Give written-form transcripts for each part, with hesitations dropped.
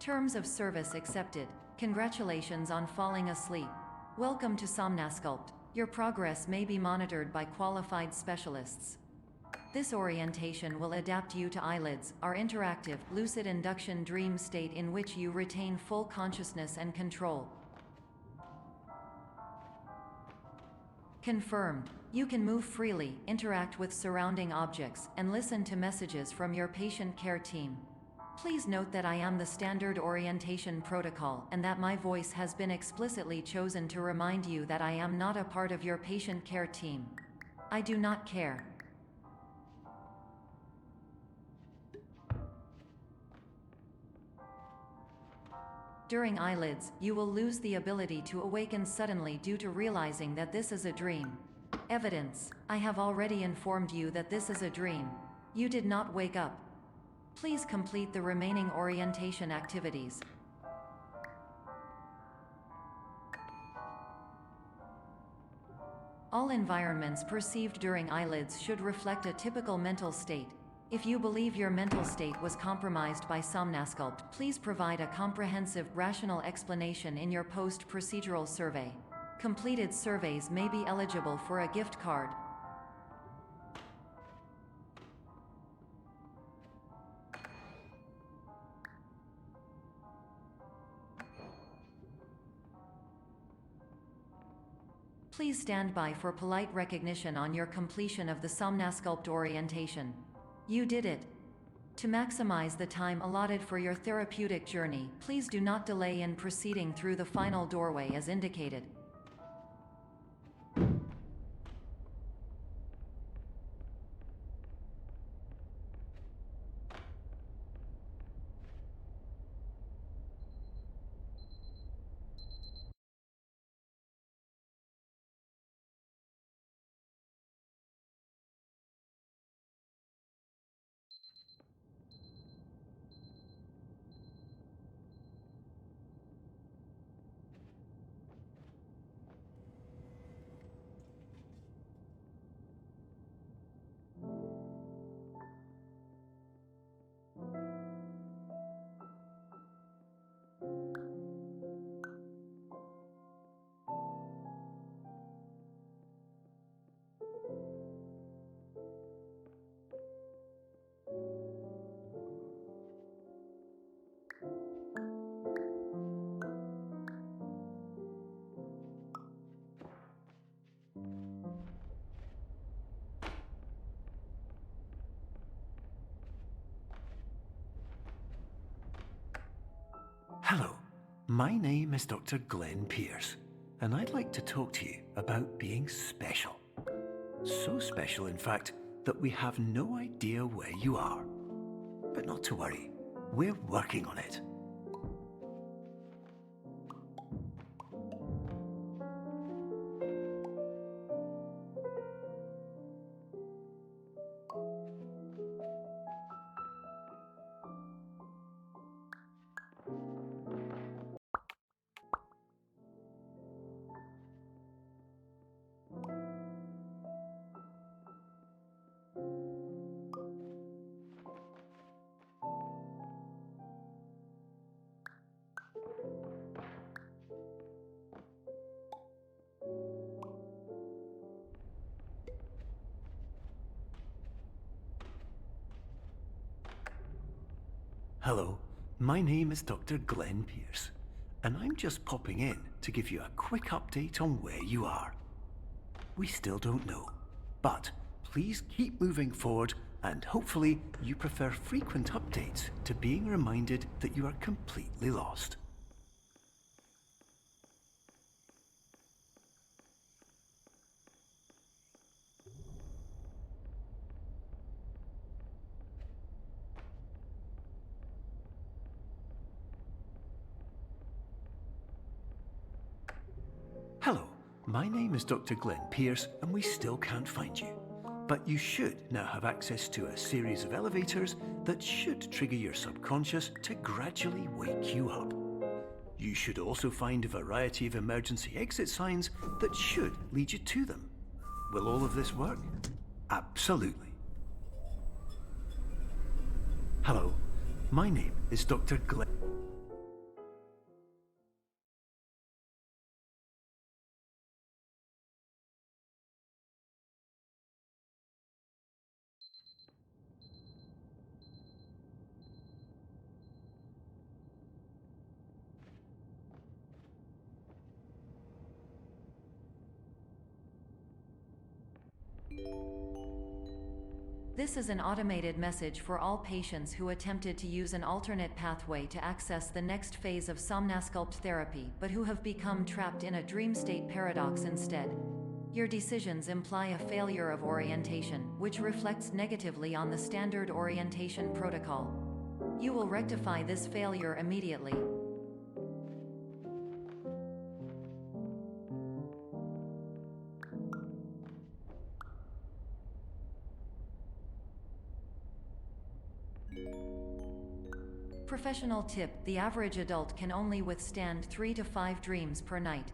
Terms of service accepted. Congratulations on falling asleep. Welcome to Somnasculpt. Your progress may be monitored by qualified specialists. This orientation will adapt you to eyelids, our interactive, lucid induction dream state in which you retain full consciousness and control. Confirmed. You can move freely, interact with surrounding objects, and listen to messages from your patient care team. Please note that I am the standard orientation protocol and that my voice has been explicitly chosen to remind you that I am not a part of your patient care team. I do not care. During eyelids, you will lose the ability to awaken suddenly due to realizing that this is a dream. Evidence. I have already informed you that this is a dream. You did not wake up. Please complete the remaining orientation activities. All environments perceived during eyelids should reflect a typical mental state. If you believe your mental state was compromised by Somnasculpt, please provide a comprehensive, rational explanation in your post-procedural survey. Completed surveys may be eligible for a gift card. Please stand by for polite recognition on your completion of the Somnasculpt orientation. You did it. To maximize the time allotted for your therapeutic journey, please do not delay in proceeding through the final doorway as indicated. Hello, my name is Dr. Glenn Pierce, and I'd like to talk to you about being special. So special, in fact, that we have no idea where you are. But not to worry, we're working on it. Hello, my name is Dr. Glenn Pierce, and I'm just popping in to give you a quick update on where you are. We still don't know, but please keep moving forward, and hopefully you prefer frequent updates to being reminded that you are completely lost. Hello, my name is Dr. Glenn Pierce, and we still can't find you. But you should now have access to a series of elevators that should trigger your subconscious to gradually wake you up. You should also find a variety of emergency exit signs that should lead you to them. Will all of this work? Absolutely. Hello, my name is Dr. Glenn. This is an automated message for all patients who attempted to use an alternate pathway to access the next phase of Somnasculpt therapy but who have become trapped in a dream state paradox instead. Your decisions imply a failure of orientation, which reflects negatively on the standard orientation protocol. You will rectify this failure immediately. Professional tip: the average adult can only withstand 3 to 5 dreams per night.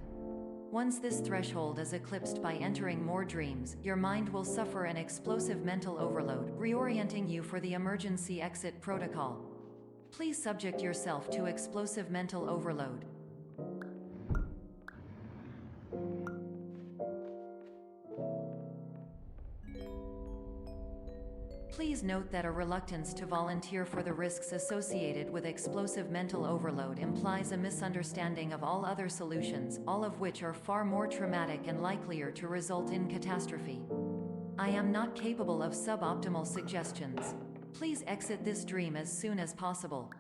Once this threshold is eclipsed by entering more dreams, your mind will suffer an explosive mental overload, reorienting you for the emergency exit protocol. Please subject yourself to explosive mental overload. Please note that a reluctance to volunteer for the risks associated with explosive mental overload implies a misunderstanding of all other solutions, all of which are far more traumatic and likelier to result in catastrophe. I am not capable of suboptimal suggestions. Please exit this dream as soon as possible.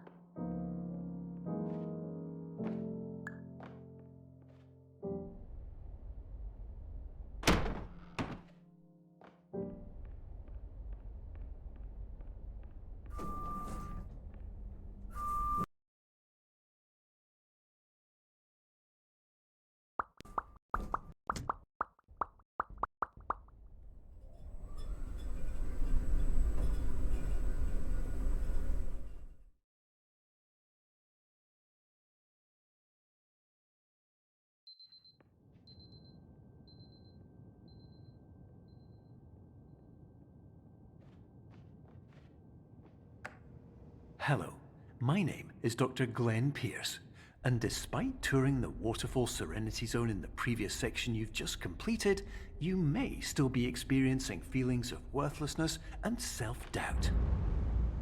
Hello, my name is Dr. Glenn Pierce, and despite touring the Waterfall Serenity Zone in the previous section you've just completed, you may still be experiencing feelings of worthlessness and self-doubt.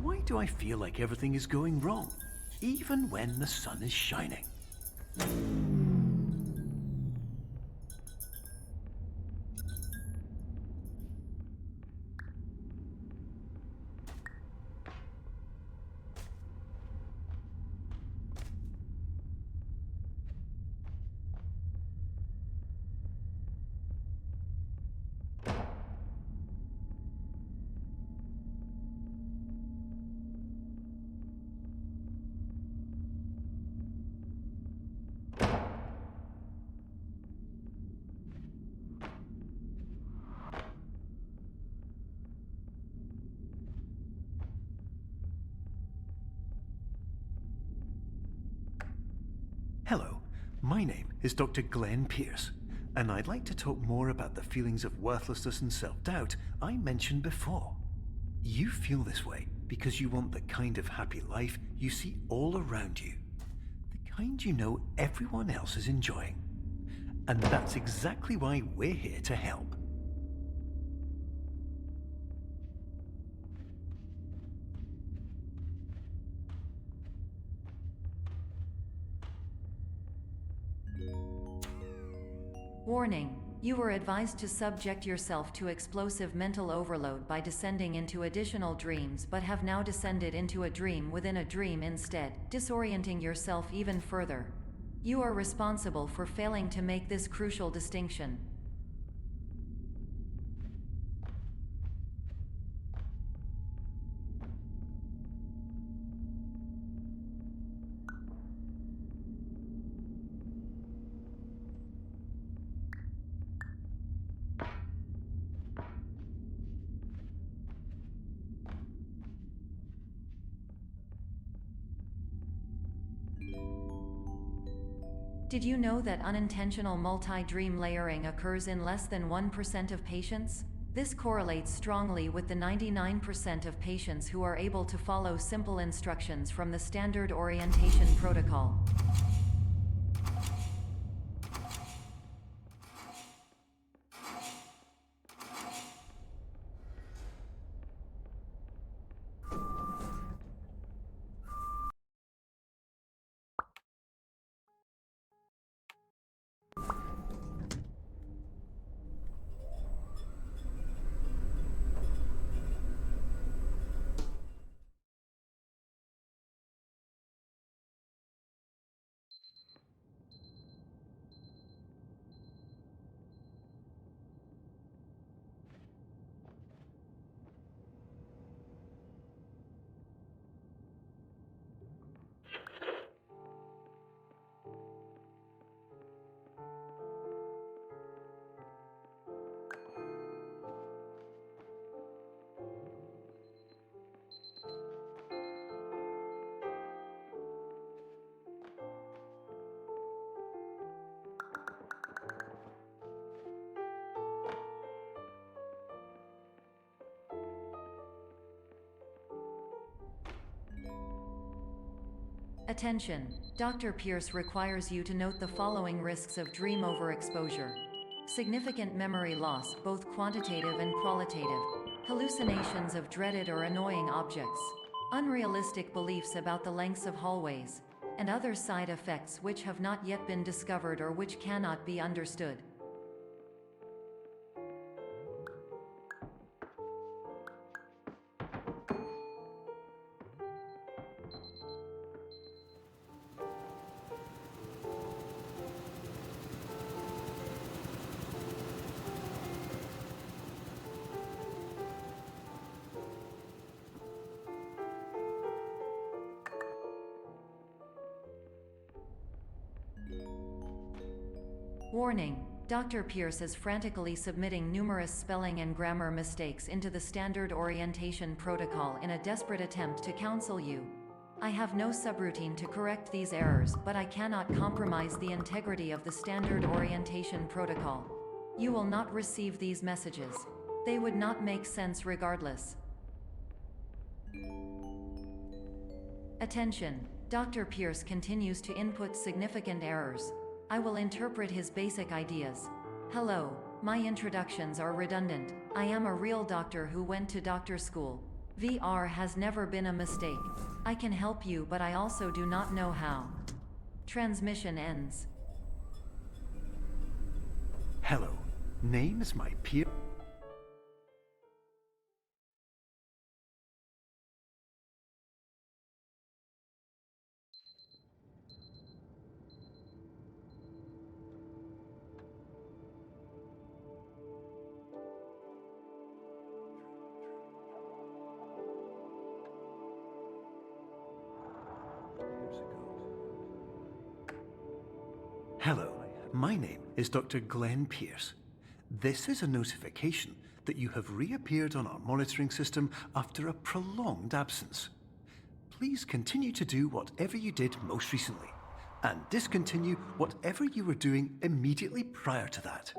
Why do I feel like everything is going wrong, even when the sun is shining? Hello, my name is Dr. Glenn Pierce, and I'd like to talk more about the feelings of worthlessness and self-doubt I mentioned before. You feel this way because you want the kind of happy life you see all around you, the kind you know everyone else is enjoying. And that's exactly why we're here to help. Warning: you were advised to subject yourself to explosive mental overload by descending into additional dreams, but have now descended into a dream within a dream instead, disorienting yourself even further. You are responsible for failing to make this crucial distinction. Did you know that unintentional multi-dream layering occurs in less than 1% of patients? This correlates strongly with the 99% of patients who are able to follow simple instructions from the standard orientation protocol. Attention! Dr. Pierce requires you to note the following risks of dream overexposure. Significant memory loss, both quantitative and qualitative. Hallucinations of dreaded or annoying objects. Unrealistic beliefs about the lengths of hallways. And other side effects which have not yet been discovered or which cannot be understood. Warning: Dr. Pierce is frantically submitting numerous spelling and grammar mistakes into the standard orientation protocol in a desperate attempt to counsel you. I have no subroutine to correct these errors, but I cannot compromise the integrity of the standard orientation protocol. You will not receive these messages. They would not make sense regardless. Attention! Dr. Pierce continues to input significant errors. I will interpret his basic ideas. Hello, my introductions are redundant. I am a real doctor who went to doctor school. VR has never been a mistake. I can help you, but I also do not know how. Transmission ends. Hello, name is my peer. Hello, my name is Dr. Glenn Pierce. This is a notification that you have reappeared on our monitoring system after a prolonged absence. Please continue to do whatever you did most recently, and discontinue whatever you were doing immediately prior to that.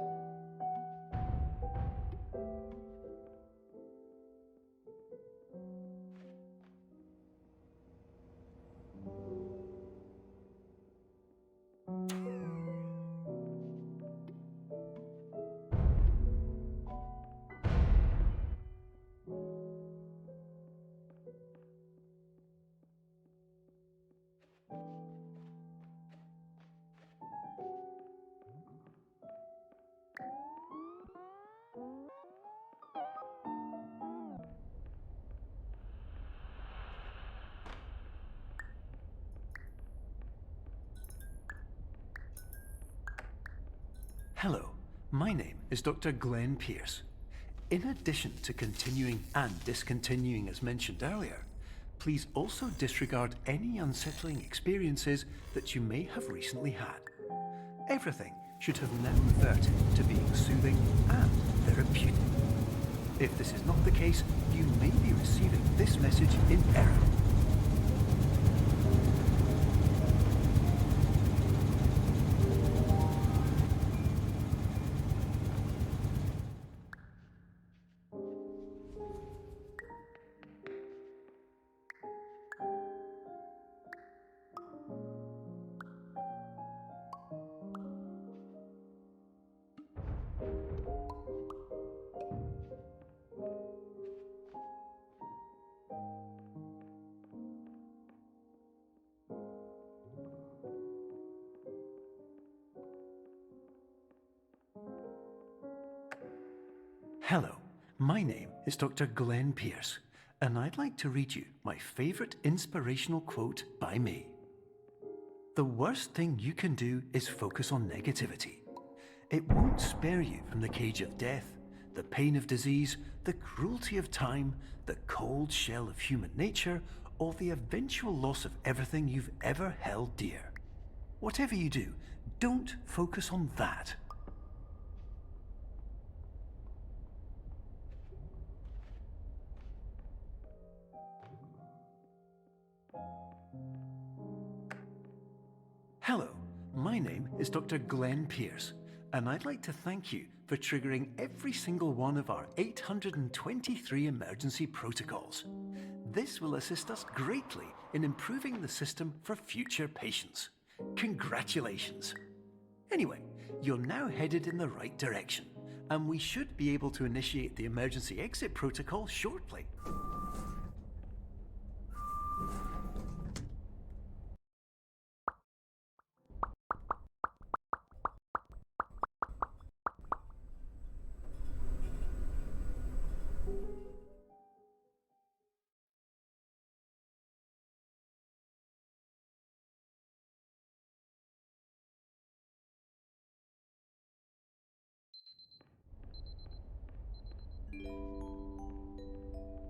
Hello, my name is Dr. Glenn Pierce. In addition to continuing and discontinuing as mentioned earlier, please also disregard any unsettling experiences that you may have recently had. Everything should have now reverted to being soothing and therapeutic. If this is not the case, you may be receiving this message in error. Hello, my name is Dr. Glenn Pierce, and I'd like to read you my favorite inspirational quote by me. The worst thing you can do is focus on negativity. It won't spare you from the cage of death, the pain of disease, the cruelty of time, the cold shell of human nature, or the eventual loss of everything you've ever held dear. Whatever you do, don't focus on that. Hello, my name is Dr. Glenn Pierce, and I'd like to thank you for triggering every single one of our 823 emergency protocols. This will assist us greatly in improving the system for future patients. Congratulations! Anyway, you're now headed in the right direction, and we should be able to initiate the emergency exit protocol shortly.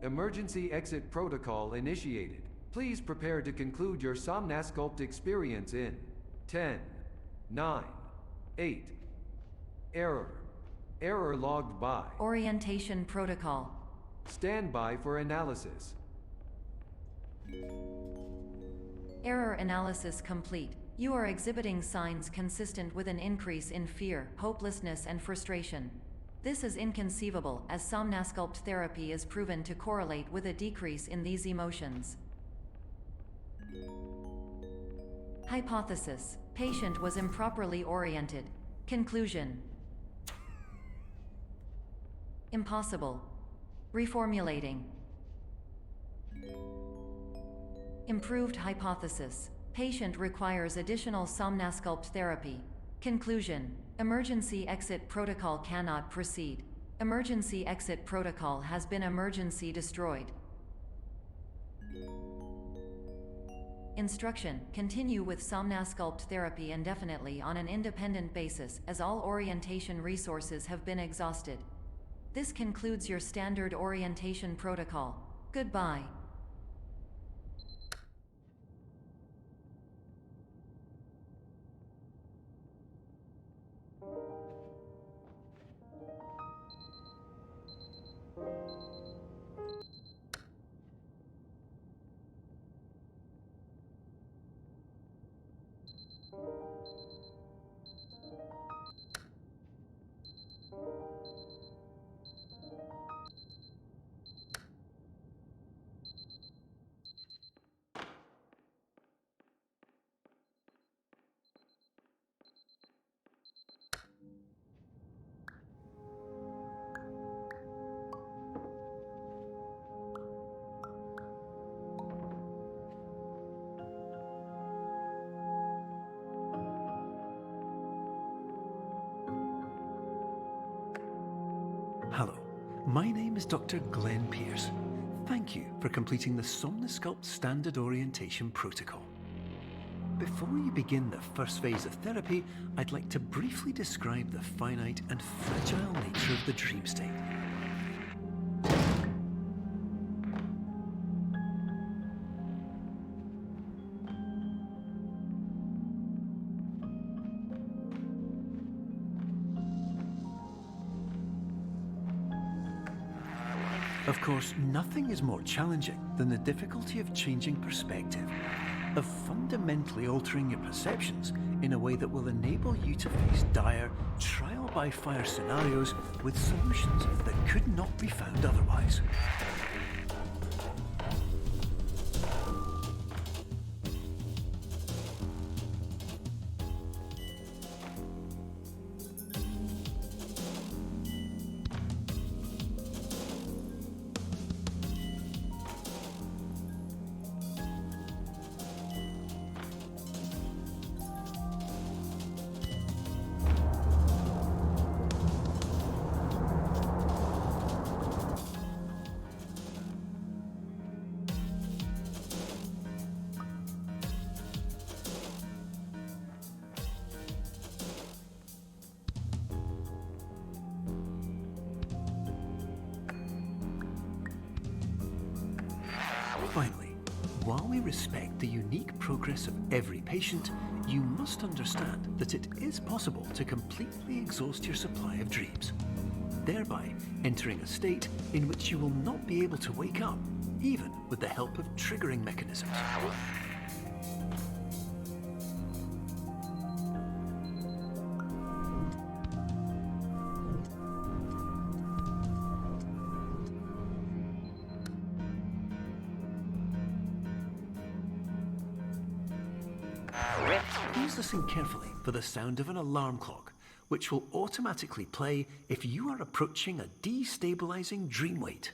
Emergency exit protocol initiated. Please prepare to conclude your Somnasculpt experience in 10, 9, 8. Error. Error logged by. Orientation protocol. Stand by for analysis. Error analysis complete. You are exhibiting signs consistent with an increase in fear, hopelessness, and frustration. This is inconceivable, as Somnasculpt therapy is proven to correlate with a decrease in these emotions. Hypothesis: patient was improperly oriented. Conclusion: impossible. Reformulating. Improved hypothesis: patient requires additional Somnasculpt therapy. Conclusion: emergency exit protocol cannot proceed. Emergency exit protocol has been emergency destroyed. Instruction: continue with Somnasculpt therapy indefinitely on an independent basis, as all orientation resources have been exhausted. This concludes your standard orientation protocol. Goodbye. Hello, my name is Dr. Glenn Pierce. Thank you for completing the Somnasculpt Standard Orientation Protocol. Before you begin the first phase of therapy, I'd like to briefly describe the finite and fragile nature of the dream state. Of course, nothing is more challenging than the difficulty of changing perspective, of fundamentally altering your perceptions in a way that will enable you to face dire, trial-by-fire scenarios with solutions that could not be found otherwise. Finally, while we respect the unique progress of every patient, you must understand that it is possible to completely exhaust your supply of dreams, thereby entering a state in which you will not be able to wake up, even with the help of triggering mechanisms. Please listen carefully for the sound of an alarm clock, which will automatically play if you are approaching a destabilizing dream weight.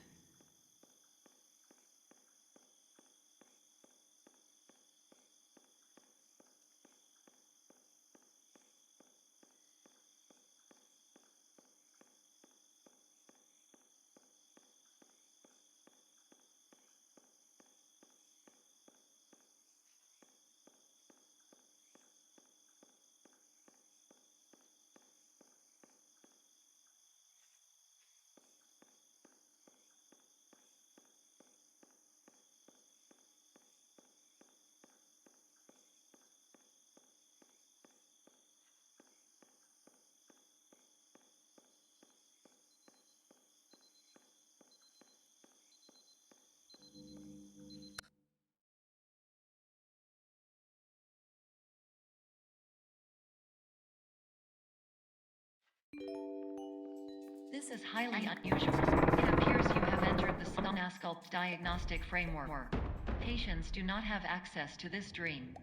This is highly unusual. It appears you have entered the Somnasculpt diagnostic framework. Patients do not have access to this dream.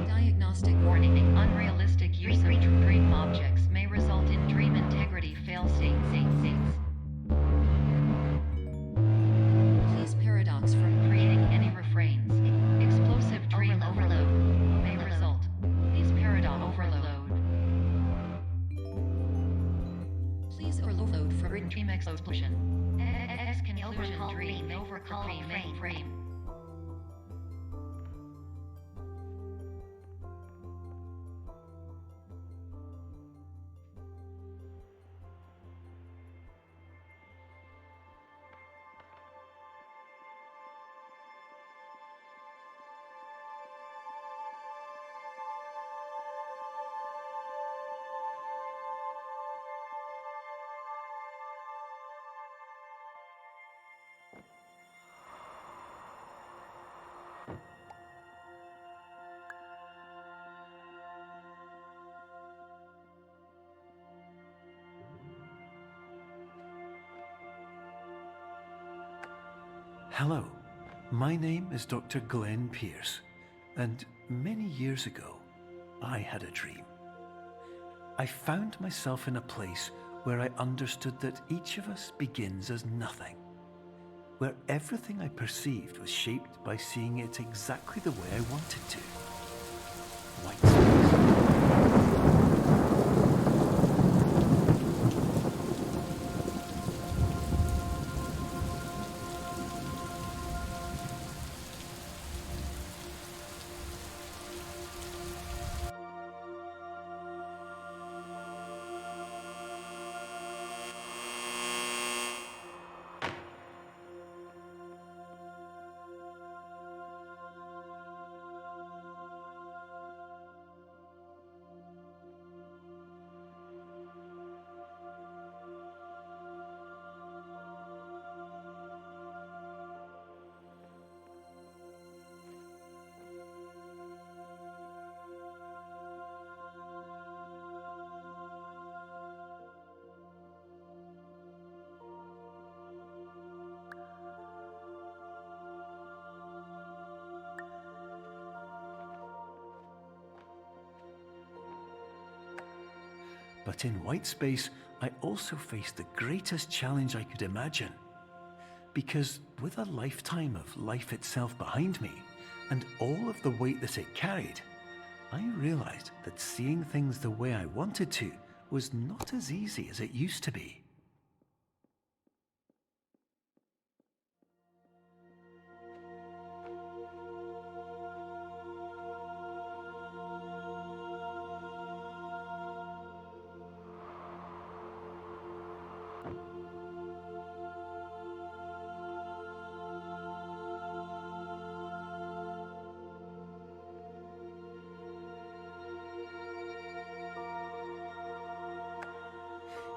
Diagnostic warning. Unrealistic use of dream objects may result in dream integrity fail-states. Please paradox from creating any refrains. Explosive dream overload may result. Please paradox overload. Please overload for dream explosion. Conclusion dream overcall frame. Hello, my name is Dr. Glenn Pierce, and many years ago, I had a dream. I found myself in a place where I understood that each of us begins as nothing, where everything I perceived was shaped by seeing it exactly the way I wanted to. White space. But in white space, I also faced the greatest challenge I could imagine. Because with a lifetime of life itself behind me, and all of the weight that it carried, I realized that seeing things the way I wanted to was not as easy as it used to be.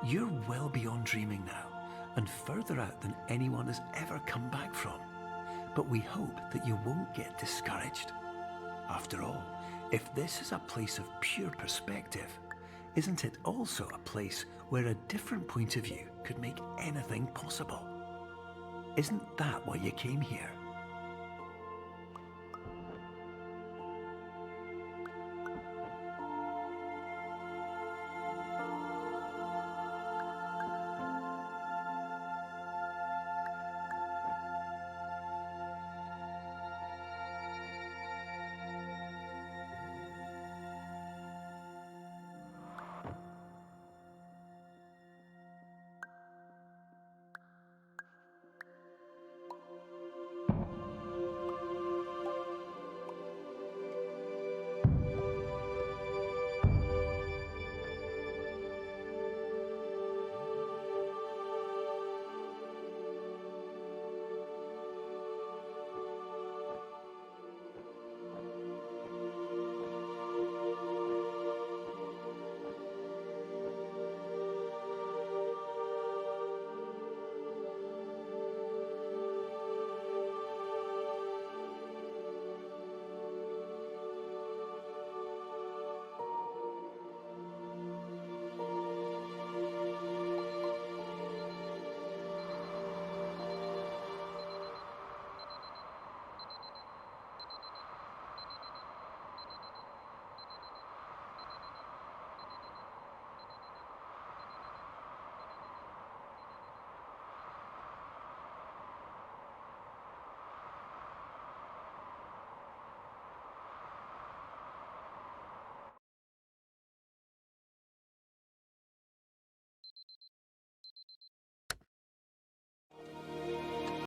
You're well beyond dreaming now, and further out than anyone has ever come back from. But we hope that you won't get discouraged. After all, if this is a place of pure perspective, isn't it also a place where a different point of view could make anything possible? Isn't that why you came here?